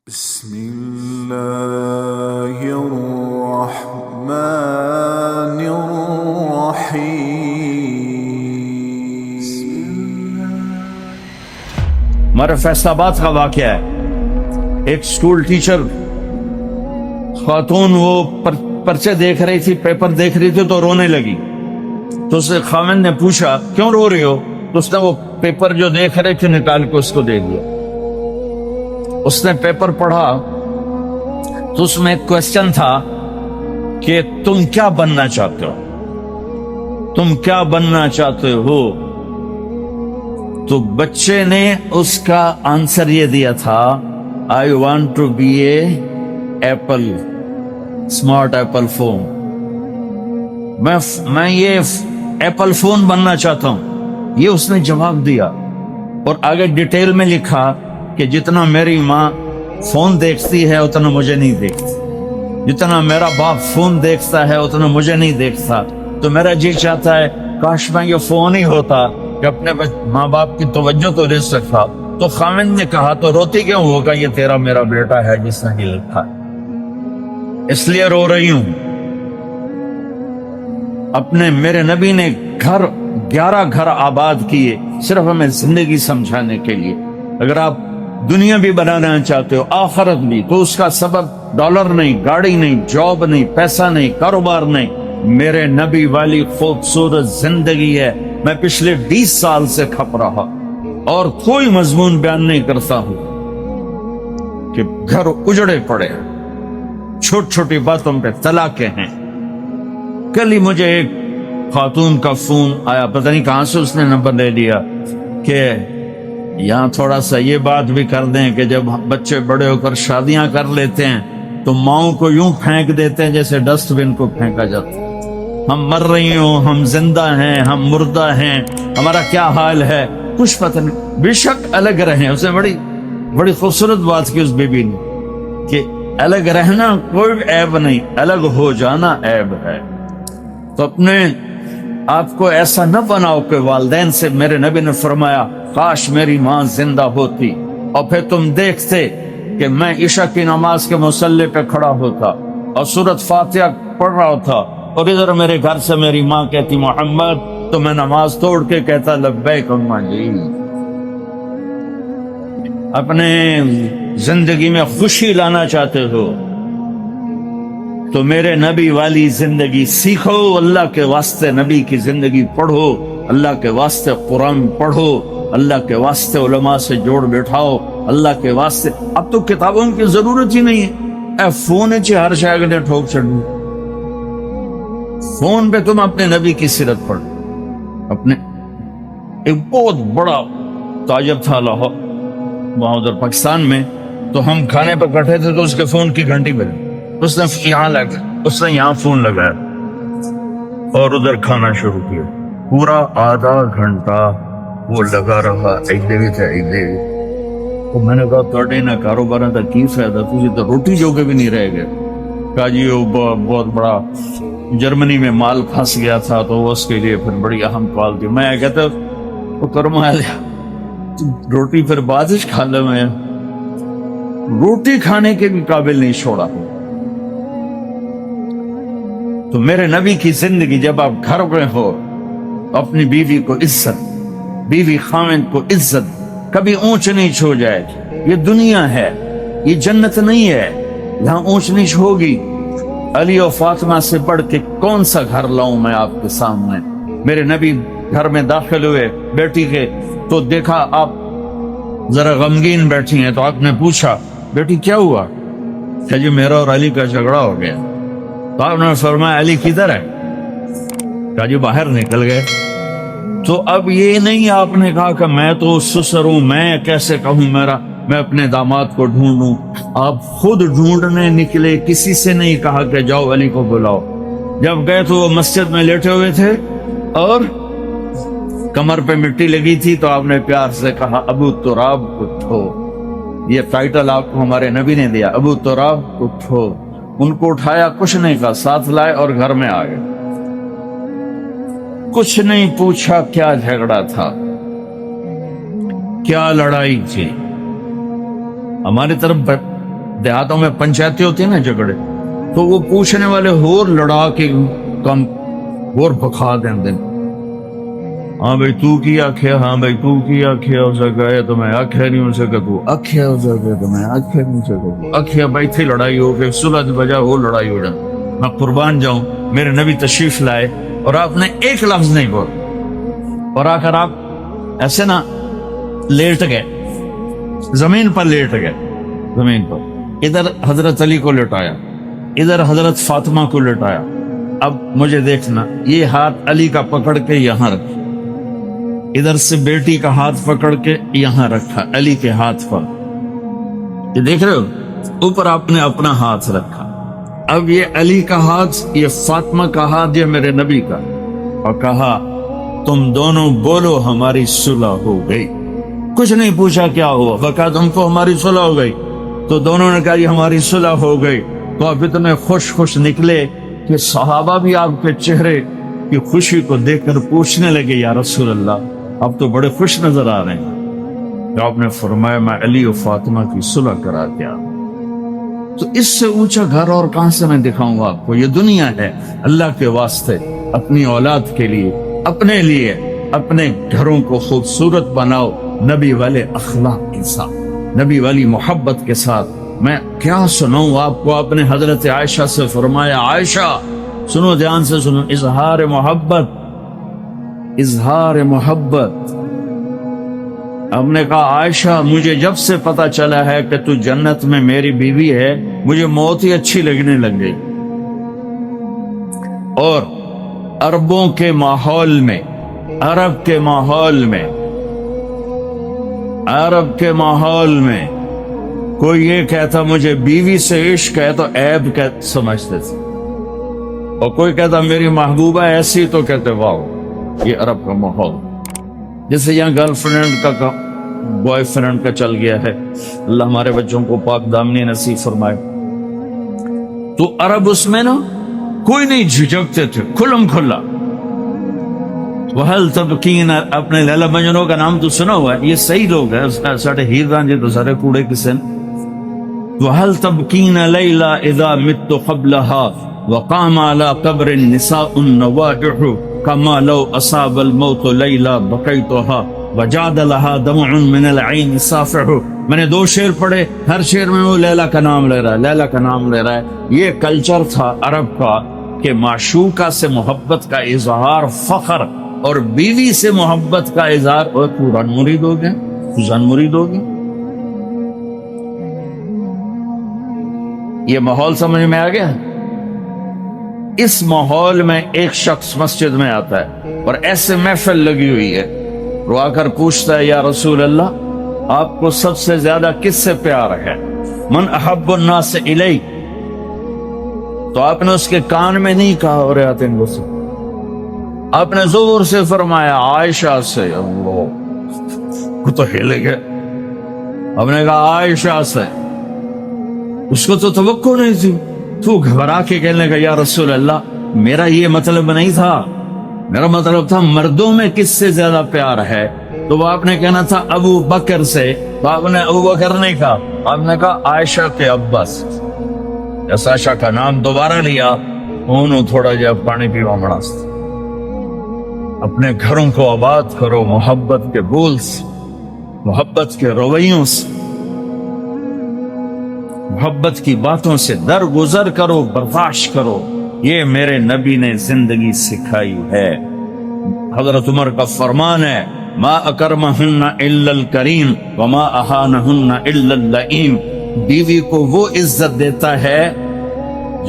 بسم الله الرحمن الرحيم. ہمارے فیصل آباد کا واقعہ ہے. ایک سکول ٹیچر خاتون وہ پرچے دیکھ رہی تھی، پیپر دیکھ رہی تھی تو رونے لگی. تو اس سے خاوند نے پوچھا کیوں رو رہی ہو؟ تو اس نے وہ پیپر جو دیکھ رہے تھے نکال کے اس کو دے دیا. اس نے پیپر پڑھا تو اس میں ایک کوشچن تھا کہ تم کیا بننا چاہتے ہو، تم کیا بننا چاہتے ہو؟ تو بچے نے اس کا آنسر یہ دیا تھا I want to be a Apple, smart Apple phone. میں یہ ایپل فون بننا چاہتا ہوں. یہ اس نے جواب دیا اور آگے ڈیٹیل میں لکھا کہ جتنا میری ماں فون دیکھتی ہے اتنا مجھے نہیں دیکھتی، جتنا میرا باپ فون دیکھتا ہے اتنا مجھے نہیں دیکھتا. تو میرا جی چاہتا ہے کاش میں یہ فون ہی ہوتا کہ اپنے ماں باپ کی توجہ تو لے سکتا. تو خاوند نے کہا تو روتی کیوں ہوگا؟ یہ تیرا میرا بیٹا ہے جس نے یہ لکھا ہے، اس لیے رو رہی ہوں. میرے نبی نے 11 گھر آباد کیے صرف ہمیں زندگی سمجھانے کے لیے. اگر آپ دنیا بھی بنانا چاہتے ہو آخرت بھی، تو اس کا سبب ڈالر نہیں، گاڑی نہیں، جاب نہیں، پیسہ نہیں، کاروبار نہیں، میرے نبی والی خوبصورت زندگی ہے. میں پچھلے 20 سال سے کھپ رہا اور کوئی مضمون بیان نہیں کرتا ہوں کہ گھر اجڑے پڑے، چھوٹی چھوٹی باتوں پہ طلاقیں ہیں. کل ہی مجھے ایک خاتون کا فون آیا، پتہ نہیں کہاں سے اس نے نمبر لے لیا، کہ یہاں تھوڑا سا یہ بات بھی کر دیں کہ جب بچے بڑے ہو کر شادیاں کر لیتے ہیں تو ماؤں کو یوں پھینک دیتے ہیں جیسے ڈسٹ بن کو پھینکا جاتا ہے. ہم مر رہی ہوں، ہم زندہ ہیں، ہم مردہ ہیں، ہمارا کیا حال ہے کچھ پتہ نہیں. بے شک الگ رہیں. اس نے بڑی خوبصورت بات کی اس بیوی نے کہ الگ رہنا کوئی عیب نہیں، الگ ہو جانا عیب ہے. تو اپنے آپ کو ایسا نہ بناؤ کہ والدین سے، میرے نبی نے فرمایا کاش میری ماں زندہ ہوتی اور پھر تم دیکھتے کہ میں عشاء کی نماز کے مصلی پہ کھڑا ہوتا اور سورۃ فاتحہ پڑھ رہا ہوتا اور ادھر میرے گھر سے میری ماں کہتی محمد، تو میں نماز توڑ کے کہتا لبیک اماں جی. اپنے زندگی میں خوشی لانا چاہتے ہو تو میرے نبی والی زندگی سیکھو. اللہ کے واسطے نبی کی زندگی پڑھو، اللہ کے واسطے قرآن پڑھو، اللہ کے واسطے علماء سے جوڑ بیٹھاؤ، اللہ کے واسطے. اب تو کتابوں کی ضرورت ہی نہیں ہے. فون ہر شاید نے ٹھوک چڑھنی. فون پہ تم اپنے نبی کی سیرت پڑھو. ایک بہت بڑا تاجر تھا لاہور، وہاں ادھر پاکستان میں. تو ہم کھانے پہ بیٹھے تھے تو اس کے فون کی گھنٹی بجی. اس نے یہاں فون لگایا اور ادھر کھانا شروع کیا. پورا آدھا گھنٹہ وہ لگا رہا. تو میں نے کہا توڑے نہ کاروبار کا کی فائدہ، تجھے تو روٹی جو کے بھی نہیں رہ گئے. کہا جی وہ بہت بڑا جرمنی میں مال پھنس گیا تھا تو وہ اس کے لیے پھر بڑی اہم کال تھی. میں کہتا وہ کرما لیا روٹی پھر بعد کھا لے. میں روٹی کھانے کے بھی قابل نہیں چھوڑا. تو میرے نبی کی زندگی، جب آپ گھر میں ہو اپنی بیوی کو عزت، بیوی خاوند کو عزت، کبھی اونچ نیچ ہو جائے. یہ دنیا ہے، یہ جنت نہیں ہے، یہاں اونچ نیچ ہوگی. علی و فاطمہ سے بڑھ کے کون سا گھر لاؤں میں آپ کے سامنے. میرے نبی گھر میں داخل ہوئے بیٹی کے تو دیکھا آپ ذرا غمگین بیٹھی ہیں. تو آپ نے پوچھا بیٹی کیا ہوا؟ کہ جی میرا اور علی کا جھگڑا ہو گیا. تو آپ نے فرمایا علی کدھر ہے؟ کہا جی باہر نکل گئے. تو اب یہ نہیں آپ نے کہا کہ میں تو سسر ہوں، میں کیسے کہوں میں اپنے داماد کو ڈھونڈوں. آپ خود ڈھونڈنے نکلے، کسی سے نہیں کہا کہ جاؤ علی کو بلاؤ. جب گئے تو وہ مسجد میں لیٹے ہوئے تھے اور کمر پہ مٹی لگی تھی. تو آپ نے پیار سے کہا ابو تراب اٹھو. یہ ٹائٹل آپ کو ہمارے نبی نے دیا، ابو تراب اٹھو. ان کو اٹھایا، کچھ نہیں کہا، ساتھ لائے اور گھر میں آ گئے. کچھ نہیں پوچھا کیا جھگڑا تھا، کیا لڑائی تھی. ہماری طرف دیہاتوں میں پنچایتیں ہوتی ہیں نا جھگڑے، تو وہ پوچھنے والے ہور لڑا کے کم ہور بکھا دیں دن، ہاں بھائی تو کی آکھیا، ہاں بھائی تو کی آکھیا، اسے کہے تو میں آکھیا نہیں، اسے کہ تو آکھیا، اسے کہے تو میں آکھیا نہیں، اسے کہ آکھیا بھائی تھی لڑائی ہو گئی، صلح دی بجا ہو لڑائی ہو جائے۔ میں قربان جاؤں، میرے نبی تشریف لائے اور آپ نے ایک لفظ نہیں بولا، اور آ کر آپ ایسے نا لیٹ گئے، زمین پر لیٹ گئے، زمین پر، ادھر حضرت علی کو لٹایا، ادھر حضرت فاطمہ کو لٹایا۔ اب مجھے دیکھنا، یہ ہاتھ علی کا پکڑ کے یہاں رکھا، ادھر سے بیٹی کا ہاتھ پکڑ کے یہاں رکھا علی کے ہاتھ پر، یہ دیکھ رہے ہو، اوپر آپ نے اپنا ہاتھ رکھا۔ اب یہ علی کا ہاتھ، یہ فاطمہ کا ہاتھ، یہ میرے نبی کا، اور کہا تم دونوں بولو ہماری صلح ہو گئی۔ کچھ نہیں پوچھا کیا ہوا، بکا تم کو ہماری صلح ہو گئی، تو دونوں نے کہا یہ ہماری صلح ہو گئی۔ تو آپ اتنے خوش نکلے کہ صحابہ بھی آپ کے چہرے کی خوشی کو دیکھ کر پوچھنے لگے یا رسول اللہ آپ تو بڑے خوش نظر آ رہے ہیں۔ تو آپ نے فرمایا میں علی و فاطمہ کی صلح کرا دیا۔ تو اس سے اونچا گھر اور کہاں سے میں دکھاؤں گا آپ کو؟ یہ دنیا ہے، اللہ کے واسطے اپنی اولاد کے لیے، اپنے لیے، اپنے گھروں کو خوبصورت بناؤ نبی والے اخلاق کے ساتھ، نبی والی محبت کے ساتھ۔ میں کیا سناؤں آپ کو؟ آپ نے حضرت عائشہ سے فرمایا، عائشہ سنو، دھیان سے سنو، اظہار محبت، اظہار محبت۔ ہم نے کہا عائشہ مجھے جب سے پتا چلا ہے کہ تو جنت میں میری بیوی ہے، مجھے موت ہی اچھی لگنے لگ گئی۔ اور عربوں کے ماحول میں، عرب کے ماحول میں، عرب کے ماحول میں کوئی یہ کہتا مجھے بیوی سے عشق ہے تو عیب سمجھتے تھے، اور کوئی کہتا میری محبوبہ ایسی تو کہتے واہ، یہ عرب کا ماحول۔ جیسے یہاں گرل فرینڈ کا بوائے فرینڈ کا چل گیا ہے، اللہ ہمارے بچوں کو پاک دامنی نصیب فرمائے۔ تو عرب اس میں نا کوئی نہیں جھجکتے تھے، کھلم کھلا۔ وَهَلْ تَبْكِينَ، اپنے لیلا مجنوں کا نام تو سنا ہوا ہے، یہ صحیح لوگ ہیں، ساڑھے ہیر رانجے تو سارے کوڑے کسے ہیں۔ وَهَلْ تَبْكِينَ لَيْلَا إِذَا مِتُّ قَبْلَهَا وَقَامَ عَلَى قَبْرِ النِّسَاءُ النَّوَاجِحُ كَمَا لَوْ أَصَابَ الْمَوْتُ لَيْلَا بَقَيْتُهَا وَجَادَ لَهَا دَمْعٌ مِّنَ الْعَيْنِ صَافِحُ۔ میں نے 2 شعر پڑھے، ہر شعر میں وہ لیلا کا نام لے رہا ہے، لیلا کا نام لے رہا ہے۔ یہ کلچر تھا عرب کا کہ معشوقہ سے محبت کا اظہار فخر، اور بیوی سے محبت کا اظہار، اور قرآن مرید ہو گئے، قرآن مرید ہو گئے۔ یہ ماحول سمجھ میں آ گیا؟ اس ماحول میں ایک شخص مسجد میں آتا ہے اور ایسے محفل لگی ہوئی ہے، وہ آ کر پوچھتا ہے یا رسول اللہ آپ کو سب سے زیادہ کس سے پیار ہے؟ من احب الناس الی۔ تو آپ نے اس کے کان میں نہیں کہا اور آتے ہیں سے، آپ نے زور سے فرمایا عائشہ سے۔ اللہ کو تو ہلے گئے، آپ نے کہا عائشہ سے۔ اس کو تو توقع نہیں تھی، تو گھبرا کے کہنے کا یا رسول اللہ میرا یہ مطلب نہیں تھا، میرا مطلب تھا مردوں میں کس سے زیادہ پیار ہے؟ تو وہ آپ نے کہنا تھا ابو بکر سے، تو آپ نے ابو بکر نہیں کہا، آپ نے کہا عائشہ کے ابا سے۔ جیسا عائشہ کا نام دوبارہ لیا، انہوں تھوڑا جا پانی پیوا مڑاست۔ اپنے گھروں کو آباد کرو محبت کے بول سے، محبت کے رویوں سے، محبت کی باتوں سے درگزر کرو، برداشت کرو۔ یہ میرے نبی نے زندگی سکھائی ہے۔ حضرت عمر کا فرمان ہے ما اکرمہن الا الکریم وما اہانہن الا اللئیم۔ بیوی کو وہ عزت دیتا ہے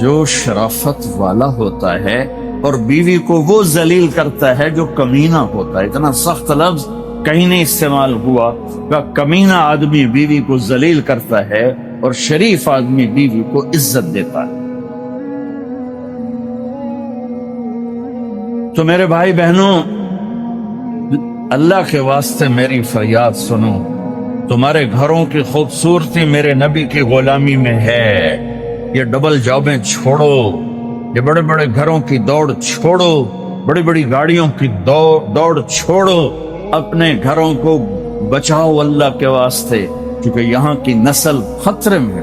جو شرافت والا ہوتا ہے، اور بیوی کو وہ ذلیل کرتا ہے جو کمینہ ہوتا ہے۔ اتنا سخت لفظ کہیں نہیں استعمال ہوا کہ کمینہ آدمی بیوی کو ذلیل کرتا ہے اور شریف آدمی بیوی کو عزت دیتا ہے۔ تو میرے بھائی بہنوں، اللہ کے واسطے میری فریاد سنو، تمہارے گھروں کی خوبصورتی میرے نبی کی غلامی میں ہے۔ یہ ڈبل جابیں چھوڑو، یہ بڑے بڑے گھروں کی دوڑ چھوڑو، بڑی بڑی گاڑیوں کی دوڑ چھوڑو، اپنے گھروں کو بچاؤ اللہ کے واسطے، کیونکہ یہاں کی نسل خطرے میں ہے۔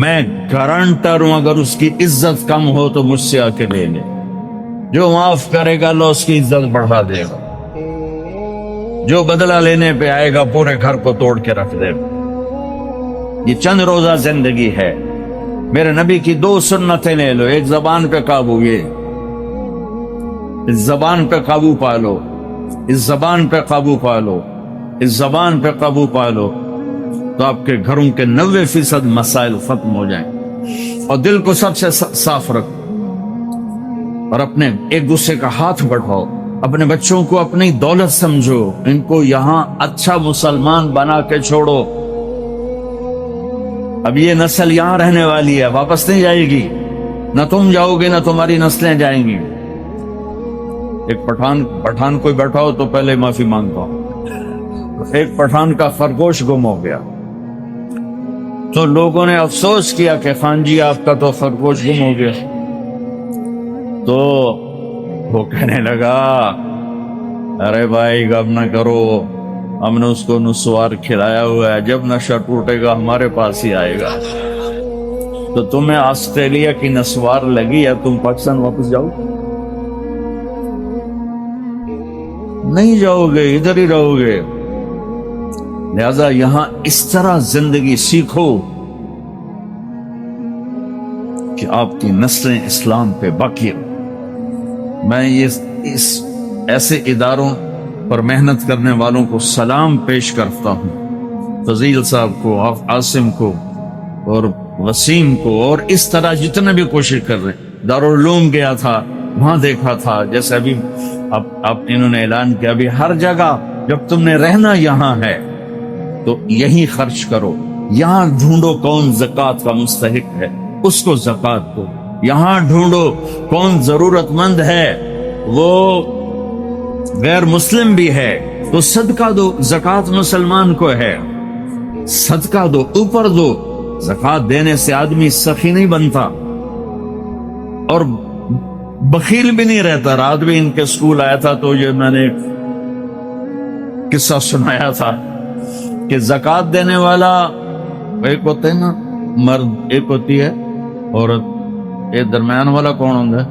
میں گارنٹر ہوں اگر اس کی عزت کم ہو تو مجھ سے آ کے لے لے. جو معاف کرے گا اللہ اس کی عزت بڑھا دے گا. جو بدلہ لینے پہ آئے گا پورے گھر کو توڑ کے رکھ دے گا. یہ چند روزہ زندگی ہے. میرے نبی کی 2 سنتیں لے لو. ایک زبان پہ قابو، یہ اس زبان پہ قابو پا لو، اس زبان پہ قابو پا لو، اس زبان پہ قابو پا لو تو آپ کے گھروں کے 90% مسائل ختم ہو جائیں. اور دل کو سب سے صاف رکھو اور اپنے ایک دوسرے کا ہاتھ بڑھاؤ. اپنے بچوں کو اپنی دولت سمجھو، ان کو یہاں اچھا مسلمان بنا کے چھوڑو. اب یہ نسل یہاں رہنے والی ہے، واپس نہیں جائے گی. نہ تم جاؤ گے نہ تمہاری نسلیں جائیں گی. ایک پٹھان کوئی بیٹھا ہو تو پہلے معافی مانگتا ہوں. ایک پٹھان کا خرگوش گم ہو گیا تو لوگوں نے افسوس کیا کہ خان جی آپ کا تو خرگوش گم ہو گیا. تو وہ کہنے لگا ارے بھائی غم نہ کرو، ہم نے اس کو نسوار کھلایا ہوا ہے، جب نشہ ٹوٹے گا ہمارے پاس ہی آئے گا. تو تمہیں آسٹریلیا کی نسوار لگی ہے، تم پاکستان واپس جاؤ؟ نہیں جاؤ گے، ادھر ہی رہو گے. لہذا یہاں اس طرح زندگی سیکھو کہ آپ کی نسلیں اسلام پہ باقی ہو. میں اس ایسے اداروں پر محنت کرنے والوں کو سلام پیش کرتا ہوں، فضیل صاحب کو، عاصم کو اور وسیم کو، اور اس طرح جتنے بھی کوشش کر رہے ہیں. دارالعلوم گیا تھا، وہاں دیکھا تھا جیسے ابھی اب انہوں نے اعلان کیا ابھی ہر جگہ جب تم نے رہنا یہاں ہے تو یہی خرچ کرو. یہاں ڈھونڈو کون زکوٰۃ کا مستحق ہے، اس کو زکوٰۃ دو. یہاں ڈھونڈو کون ضرورت مند ہے، وہ غیر مسلم بھی ہے تو صدقہ دو. زکوٰۃ مسلمان کو ہے، صدقہ دو، اوپر دو. زکوٰۃ دینے سے آدمی سخی نہیں بنتا اور بخیل بھی نہیں رہتا. رات بھی ان کے اسکول آیا تھا تو یہ میں نے قصہ سنایا تھا کہ زکوٰۃ دینے والا ایک ہوتا ہے نا مرد، ایک ہوتی ہے عورت، ایک درمیان والا کون ہوتا ہے؟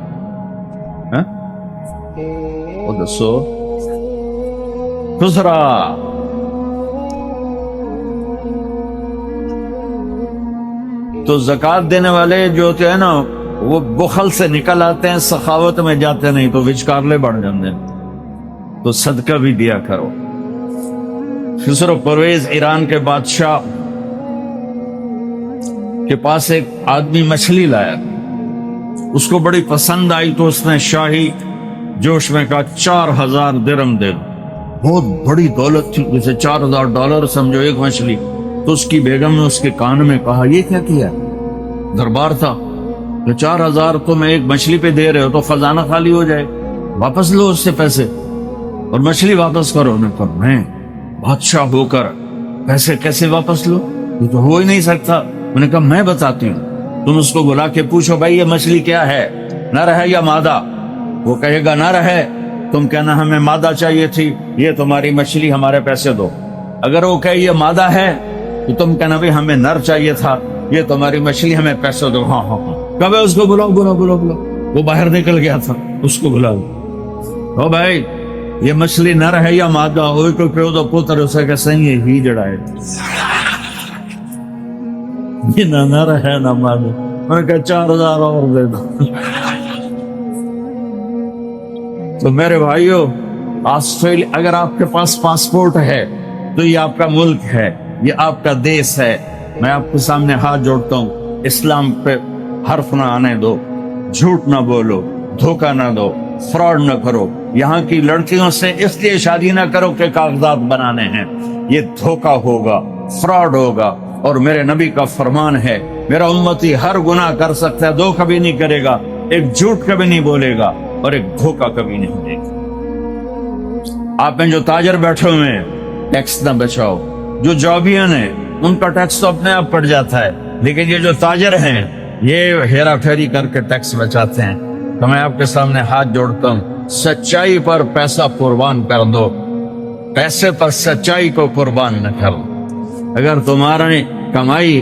وہ دسو. دوسرا تو زکوٰۃ دینے والے جو ہوتے ہیں نا وہ بخل سے نکل آتے ہیں، سخاوت میں جاتے نہیں تو وچکارلے بڑھ جاتے ہیں. تو صدقہ بھی دیا کرو. خسرو پرویز ایران کے بادشاہ کے پاس ایک آدمی مچھلی لایا، اس کو بڑی پسند آئی تو اس نے شاہی جوش میں کہا 4000 درہم دے دو. بہت بڑی دولت تھی، جیسے $4000 سمجھو ایک مچھلی. تو اس کی بیگم نے اس کے کان میں کہا یہ کیا کیا؟ دربار تھا کہ 4000 تم ایک مچھلی پہ دے رہے ہو تو خزانہ خالی ہو جائے، واپس لو اس سے پیسے اور مچھلی واپس کرو. انہوں نے کہا میں بادشاہ ہو کر پیسے کیسے واپس لو، یہ تو ہو ہی نہیں سکتا. انہوں نے کہا میں بتاتی ہوں، تم اس کو بلا کے پوچھو بھائی یہ مچھلی کیا ہے، نر ہے یا مادہ؟ وہ کہے گا نر ہے، تم کہنا ہمیں مادہ چاہیے تھی، یہ تمہاری مچھلی ہمارے پیسے دو. اگر وہ کہے یہ مادہ ہے تو تم کہنا بھی ہمیں نر چاہیے تھا، یہ تمہاری مچھلی ہمیں پیسے دو. ہاں ہاں ہاں. کبھی اس کو بلاؤ بلاؤ بلاؤ بلاؤ. وہ باہر نکل گیا تھا، اس کو بلاؤ. او بھائی یہ مچھلی نر ہے یا مادہ؟ ہوئی کو پیو تو پوتر اسے کہ صحیح ہے ہی جڑا ہے، یہ نہ نر ہے نہ مادہ. میں نے کہا 4000 اور دے دو. تو میرے بھائیو، آسٹریلیا اگر آپ کے پاس پاسپورٹ ہے تو یہ آپ کا ملک ہے، یہ آپ کا دیش ہے. میں آپ کے سامنے ہاتھ جوڑتا ہوں، اسلام پہ حرف نہ آنے دو، جھوٹ نہ بولو، دھوکہ نہ دو، فراڈ نہ کرو. یہاں کی لڑکیوں سے اس لیے شادی نہ کرو کہ کاغذات بنانے ہیں، یہ دھوکہ ہوگا، فراڈ ہوگا. اور میرے نبی کا فرمان ہے میرا امتی ہر گناہ کر سکتا ہے، دو کبھی نہیں کرے گا، ایک جھوٹ کبھی نہیں بولے گا اور ایک دھوکہ کبھی نہیں دے گا. آپ میں جو تاجر بیٹھے ہوئے ہیں ٹیکس نہ بچاؤ. جو جابین ہیں ان کا ٹیکس تو اپنے آپ پڑ جاتا ہے، لیکن یہ جو تاجر ہیں یہ ہیرا پھیری کر کے ٹیکس بچاتے ہیں. تو میں آپ کے سامنے ہاتھ جوڑتا ہوں، سچائی پر پیسہ قربان کر دو، پیسے پر سچائی کو قربان نہ کرو. اگر تمہاری کمائی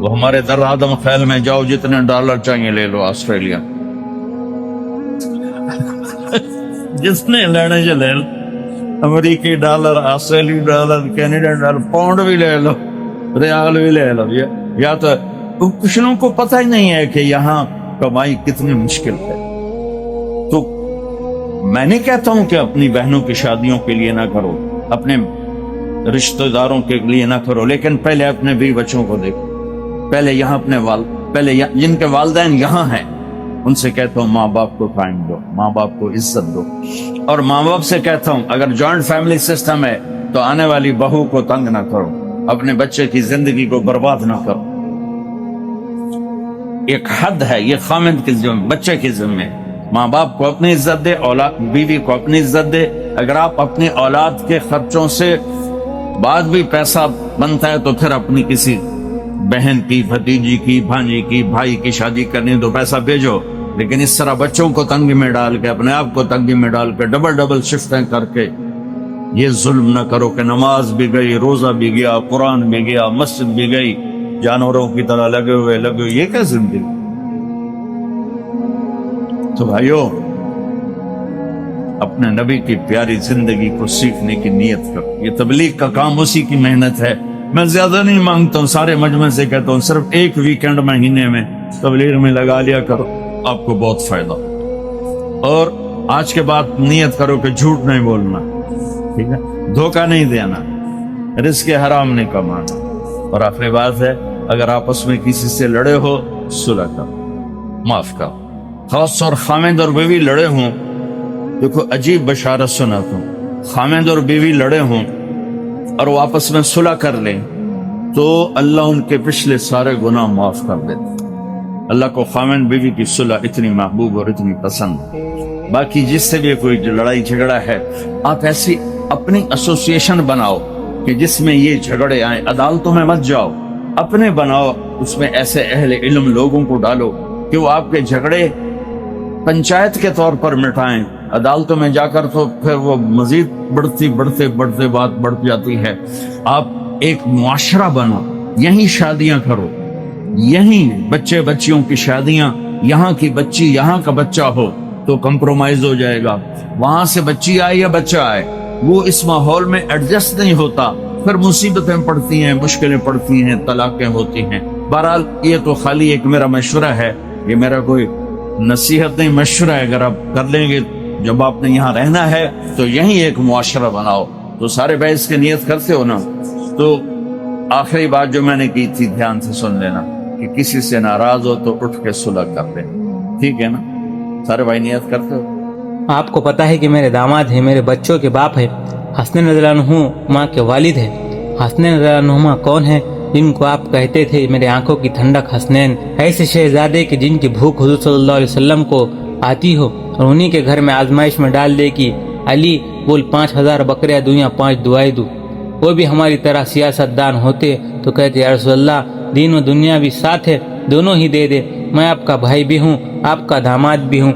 وہ ہمارے در آدم خیل میں جاؤ، جتنے ڈالر چاہیے لے لو آسٹریلیا، جتنے لینے جو لے لو، امریکی ڈالر، آسٹریلی ڈالر، کینیڈین ڈالر، پاؤنڈ بھی لے لو، ریال بھی لے لو۔ یا تو کچھ لوگوں کو پتہ ہی نہیں ہے کہ یہاں کمائی کتنی مشکل ہے۔ تو میں نہیں کہتا ہوں کہ اپنی بہنوں کی شادیوں کے لیے نہ کرو، اپنے رشتہ داروں کے لیے نہ کرو، لیکن پہلے اپنے بیوی بچوں کو دیکھو، پہلے یہاں اپنے پہلے جن کے والدین یہاں ہیں ان سے کہتا ہوں ماں باپ کو ٹائم دو، ماں باپ کو عزت دو، اور ماں باپ سے کہتا ہوں اگر جوائنٹ فیملی سسٹم ہے تو آنے والی بہو کو تنگ نہ کرو، اپنے بچے کی زندگی کو برباد نہ کرو۔ ایک حد ہے، یہ خامد کے ذمہ، بچے کے ذمہ ہے۔ ماں باپ کو اپنی عزت دے، اولاد بیوی کو اپنی عزت دے۔ اگر آپ اپنی اولاد کے خرچوں سے بعد بھی پیسہ بنتا ہے تو پھر اپنی کسی بہن کی، بھتیجی کی، بھانجی کی، بھائی کی شادی کرنی تو پیسہ بھیجو، لیکن اس طرح بچوں کو تنگی میں ڈال کے، اپنے آپ کو تنگی میں ڈال کے، ڈبل شفٹیں کر کے یہ ظلم نہ کرو کہ نماز بھی گئی، روزہ بھی گیا، قرآن بھی گیا، مسجد بھی گئی، جانوروں کی طرح لگے ہوئے۔ یہ کیا زندگی؟ تو بھائیو، اپنے نبی کی پیاری زندگی کو سیکھنے کی نیت کرو۔ یہ تبلیغ کا کام اسی کی محنت ہے۔ میں زیادہ نہیں مانگتا ہوں، سارے مجمع سے کہتا ہوں صرف ایک ویکنڈ مہینے میں تبلیغ میں لگا لیا کرو، آپ کو بہت فائدہ۔ اور آج کے بعد نیت کرو کہ جھوٹ نہیں بولنا، ٹھیک ہے، دھوکہ نہیں دینا، رزق حرام نہیں کمانا۔ اور آخری بات ہے، اگر آپس میں کسی سے لڑے ہو صلح کرو، معاف کرو۔ خاص طور خامد اور بیوی لڑے ہوں، دیکھو عجیب بشارت سناتا ہوں، خامد اور بیوی لڑے ہوں اور وہ آپس میں صلح کر لیں تو اللہ ان کے پچھلے سارے گناہ معاف کر دیتے۔ اللہ کو خامد بیوی کی صلح اتنی محبوب اور اتنی پسند۔ باقی جس سے بھی کوئی لڑائی جھگڑا ہے، آپ ایسی اپنی ایسوسیشن بناؤ کہ جس میں یہ جھگڑے آئیں، عدالتوں میں مت جاؤ، اپنے بناؤ، اس میں ایسے اہل علم لوگوں کو ڈالو کہ وہ آپ کے جھگڑے پنچایت کے طور پر مٹائیں۔ عدالتوں میں جا کر تو پھر وہ مزید بڑھتے بات بڑھ جاتی ہے۔ آپ ایک معاشرہ بنو، یہیں شادیاں کرو، یہیں بچے بچیوں کی شادیاں، یہاں کی بچی یہاں کا بچہ ہو تو کمپرومائز ہو جائے گا۔ وہاں سے بچی آئے یا بچہ آئے، وہ اس ماحول میں ایڈجسٹ نہیں ہوتا، پھر مصیبتیں پڑتی ہیں، مشکلیں پڑتی ہیں، طلاقیں ہوتی ہیں۔ بہرحال یہ تو خالی ایک میرا مشورہ ہے، یہ میرا کوئی نصیحت نہیں، مشورہ ہے۔ اگر آپ کر لیں گے، جب آپ نے یہاں رہنا ہے تو یہیں ایک معاشرہ بناؤ۔ تو سارے بھائی اس کی نیت کرتے ہو نا؟ تو آخری بات جو میں نے کی تھی دھیان سے سن لینا کہ کسی سے ناراض ہو تو اٹھ کے صلح کر لیں، ٹھیک ہے نا؟ سارے بھائی نیت کرتے ہو؟ آپ کو پتا ہے کہ میرے داماد ہیں، میرے بچوں کے باپ ہیں، حسنین رضی اللہ عنہ ماں کے والد ہیں۔ حسنین رضی اللہ عنہ کون ہیں؟ جن کو آپ کہتے تھے میرے آنکھوں کی ٹھنڈک حسنین، ایسے شہزادے کہ جن کی بھوک حضور صلی اللہ علیہ وسلم کو آتی ہو، اور انہی کے گھر میں آزمائش میں ڈال دے کہ علی بول 5000 بکریاں دوں یا 5 دعائیں دوں۔ وہ بھی ہماری طرح سیاست دان ہوتے تو کہتے یا رسول اللہ، دین و دنیا بھی ساتھ ہے، دونوں ہی دے دے، میں آپ کا بھائی بھی ہوں، آپ کا داماد بھی ہوں،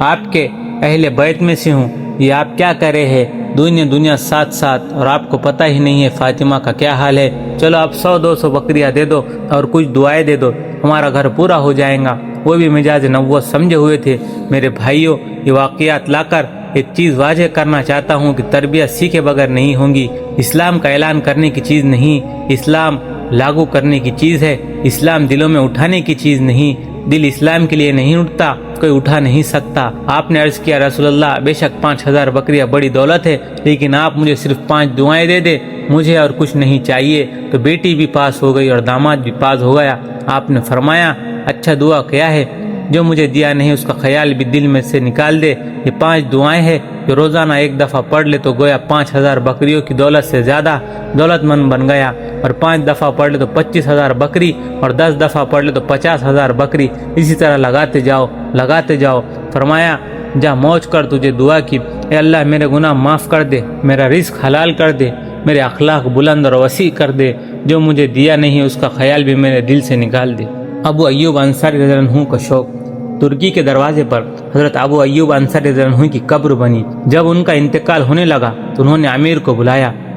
آپ کے اہل بیت میں سے ہوں، یہ آپ کیا کرے ہیں؟ دنیا ساتھ ساتھ، اور آپ کو پتہ ہی نہیں ہے فاطمہ کا کیا حال ہے۔ چلو آپ 100-200 بکریاں دے دو اور کچھ دعائیں دے دو، ہمارا گھر پورا ہو جائے گا۔ وہ بھی مجاز نبوت سمجھے ہوئے تھے۔ میرے بھائیوں، یہ واقعات لا کر ایک چیز واضح کرنا چاہتا ہوں کہ تربیت سیکھے بغیر نہیں ہوں گی۔ اسلام کا اعلان کرنے کی چیز نہیں، اسلام لاگو کرنے کی چیز ہے۔ اسلام دلوں میں اٹھانے کی چیز نہیں، دل اسلام کے لیے نہیں اٹھتا، کوئی اٹھا نہیں سکتا۔ آپ نے عرض کیا رسول اللہ، بے شک 5000 بکریاں بڑی دولت ہے، لیکن آپ مجھے صرف 5 دعائیں دے دے، مجھے اور کچھ نہیں چاہیے۔ تو بیٹی بھی پاس ہو گئی اور داماد بھی پاس ہو گیا۔ آپ نے فرمایا اچھا دعا کیا ہے؟ جو مجھے دیا نہیں اس کا خیال بھی دل میں سے نکال دے۔ یہ 5 دعائیں ہیں جو روزانہ ایک دفعہ پڑھ لے تو گویا 5000 بکریوں کی دولت سے زیادہ دولت مند بن گیا، اور 5 دفعہ پڑھ لے تو 25000 بکری، اور 10 دفعہ پڑھ لے تو 50000 بکری۔ اسی طرح لگاتے جاؤ۔ فرمایا جا موج کر، تجھے دعا کی اے اللہ میرے گناہ معاف کر دے، میرا رزق حلال کر دے، میرے اخلاق بلند اور وسیع کر دے، جو مجھے دیا نہیں اس کا خیال بھی میرے دل سے نکال دے۔ ابو ایوب انصاری رضی اللہ عنہ کا شوق۔ ترکی کے دروازے پر حضرت ابو ایوب انصاری رضی اللہ عنہ کی قبر بنی۔ جب ان کا انتقال ہونے لگا تو انہوں نے امیر کو بلایا